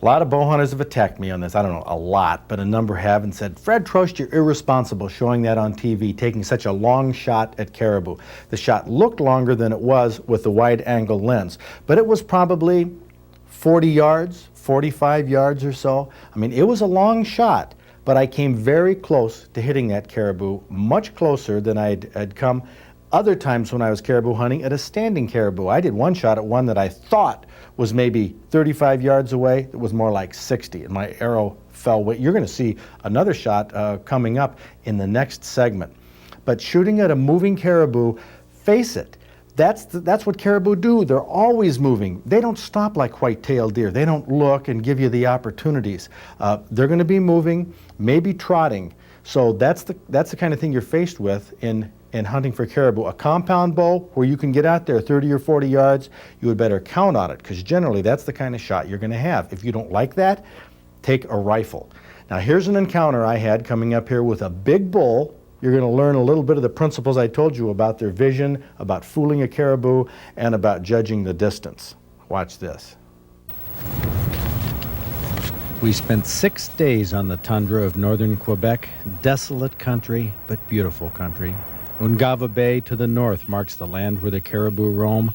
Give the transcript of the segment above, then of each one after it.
A lot of bow hunters have attacked me on this. I don't know, a lot, but a number have and said, Fred Trost, you're irresponsible showing that on TV, taking such a long shot at caribou. The shot looked longer than it was with the wide angle lens, but it was probably 40 yards, 45 yards or so. I mean, it was a long shot, but I came very close to hitting that caribou, much closer than I'd come other times when I was caribou hunting at a standing caribou. I did one shot at one that I thought was maybe 35 yards away. It was more like 60, and my arrow fell way. You're going to see another shot coming up in the next segment. But shooting at a moving caribou, face it, that's what caribou do. They're always moving. They don't stop like white-tailed deer. They don't look and give you the opportunities. They're going to be moving, maybe trotting. So that's the kind of thing you're faced with in hunting for caribou. A compound bow where you can get out there 30 or 40 yards, you would better count on it, because generally that's the kind of shot you're going to have. If you don't like that, take a rifle. Now here's an encounter I had coming up here with a big bull. You're going to learn a little bit of the principles I told you about their vision, about fooling a caribou, and about judging the distance. Watch this. We spent 6 days on the tundra of northern Quebec, desolate country, but beautiful country. Ungava Bay to the north marks the land where the caribou roam.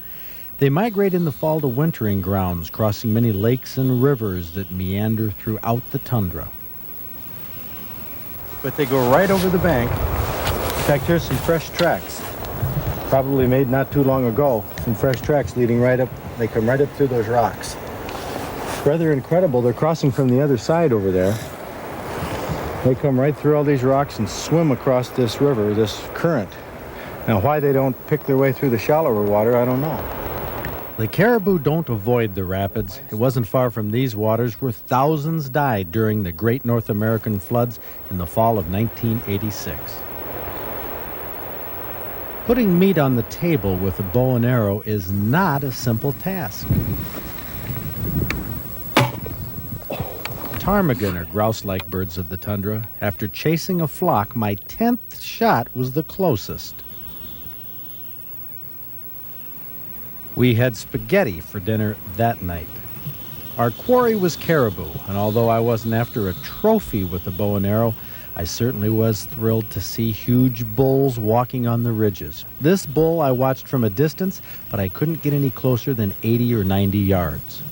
They migrate in the fall to wintering grounds, crossing many lakes and rivers that meander throughout the tundra. But they go right over the bank. In fact, here's some fresh tracks, probably made not too long ago. Some fresh tracks leading right up, they come right up through those rocks. Rather incredible, they're crossing from the other side over there. They come right through all these rocks and swim across this river, this current. Now, why they don't pick their way through the shallower water, I don't know. The caribou don't avoid the rapids. It wasn't far from these waters where thousands died during the Great North American floods in the fall of 1986. Putting meat on the table with a bow and arrow is not a simple task. Ptarmigan are grouse-like birds of the tundra. After chasing a flock, my 10th shot was the closest. We had spaghetti for dinner that night. Our quarry was caribou, and although I wasn't after a trophy with the bow and arrow, I certainly was thrilled to see huge bulls walking on the ridges. This bull I watched from a distance, but I couldn't get any closer than 80 or 90 yards.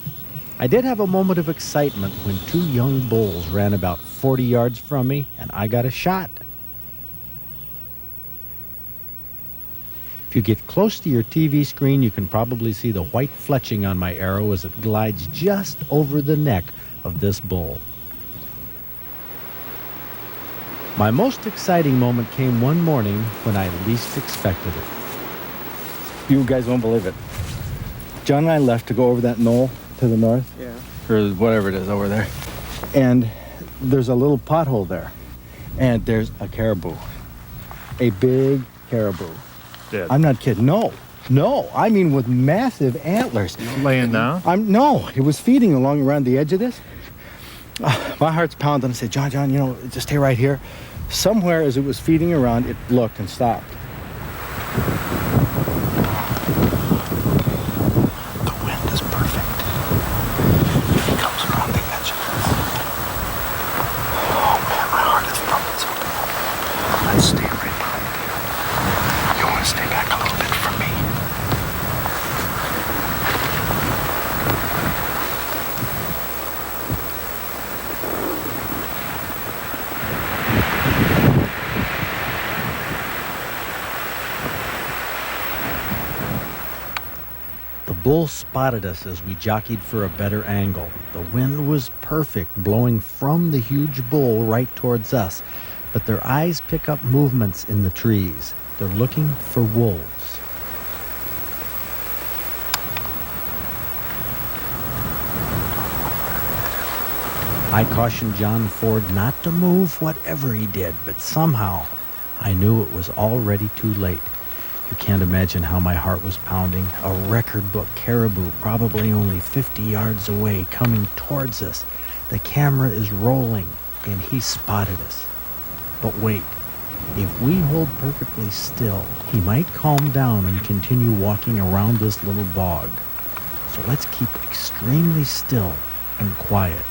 I did have a moment of excitement when 2 young bulls ran about 40 yards from me, and I got a shot. If you get close to your TV screen, you can probably see the white fletching on my arrow as it glides just over the neck of this bull. My most exciting moment came one morning when I least expected it. You guys won't believe it. John and I left to go over that knoll to the north, or whatever it is over there, and there's a little pothole there, and there's a caribou, a big caribou. Dead. I'm not kidding. No, I mean with massive antlers. Laying down? No, it was feeding along around the edge of this. My heart's pounding. I said, John, just stay right here. Somewhere as it was feeding around, it looked and stopped. The bull spotted us as we jockeyed for a better angle. The wind was perfect, blowing from the huge bull right towards us, but their eyes pick up movements in the trees. They're looking for wolves. I cautioned John Ford not to move whatever he did, but somehow I knew it was already too late. You can't imagine how my heart was pounding. A record book caribou, probably only 50 yards away, coming towards us. The camera is rolling, and he spotted us. But wait, if we hold perfectly still, he might calm down and continue walking around this little bog. So let's keep extremely still and quiet.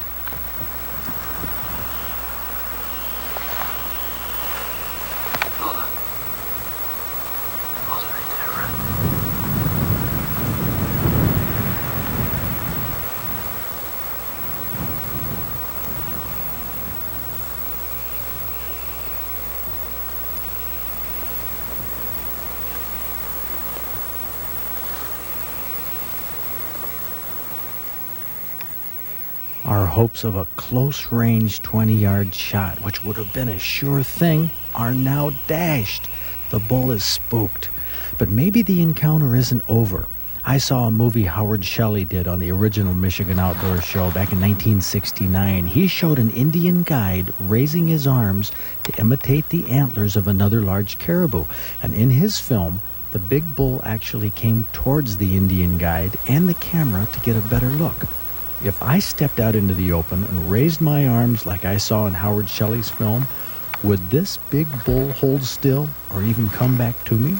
Our hopes of a close-range 20-yard shot, which would have been a sure thing, are now dashed. The bull is spooked. But maybe the encounter isn't over. I saw a movie Howard Shelley did on the original Michigan Outdoor Show back in 1969. He showed an Indian guide raising his arms to imitate the antlers of another large caribou. And in his film, the big bull actually came towards the Indian guide and the camera to get a better look. If I stepped out into the open and raised my arms like I saw in Howard Shelley's film, would this big bull hold still or even come back to me?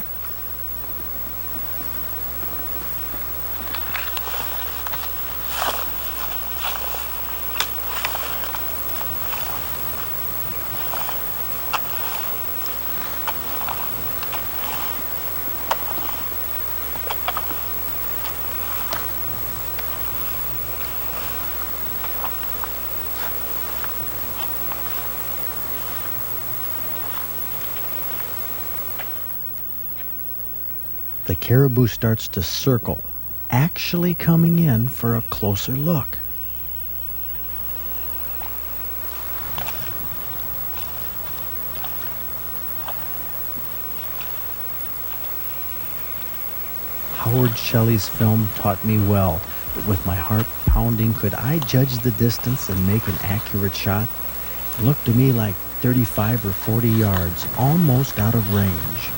The caribou starts to circle, actually coming in for a closer look. Howard Shelley's film taught me well, but with my heart pounding, could I judge the distance and make an accurate shot? It looked to me like 35 or 40 yards, almost out of range.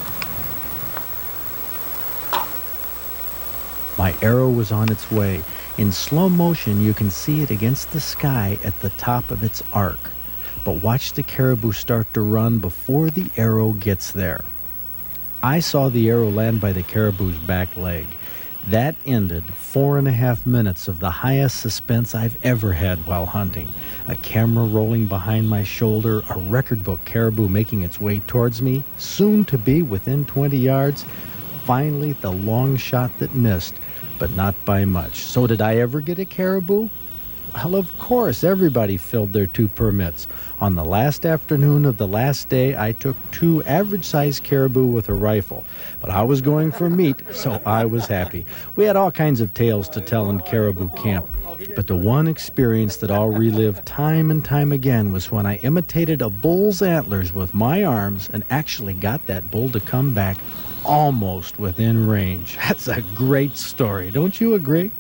My arrow was on its way. In slow motion, you can see it against the sky at the top of its arc. But watch the caribou start to run before the arrow gets there. I saw the arrow land by the caribou's back leg. That ended 4.5 minutes of the highest suspense I've ever had while hunting. A camera rolling behind my shoulder, a record book caribou making its way towards me, soon to be within 20 yards. Finally, the long shot that missed, but not by much. So did I ever get a caribou? Well, of course, everybody filled their 2 permits. On the last afternoon of the last day, I took 2 average-sized caribou with a rifle. But I was going for meat, so I was happy. We had all kinds of tales to tell in caribou camp. But the one experience that I'll relive time and time again was when I imitated a bull's antlers with my arms and actually got that bull to come back almost within range. That's a great story, don't you agree?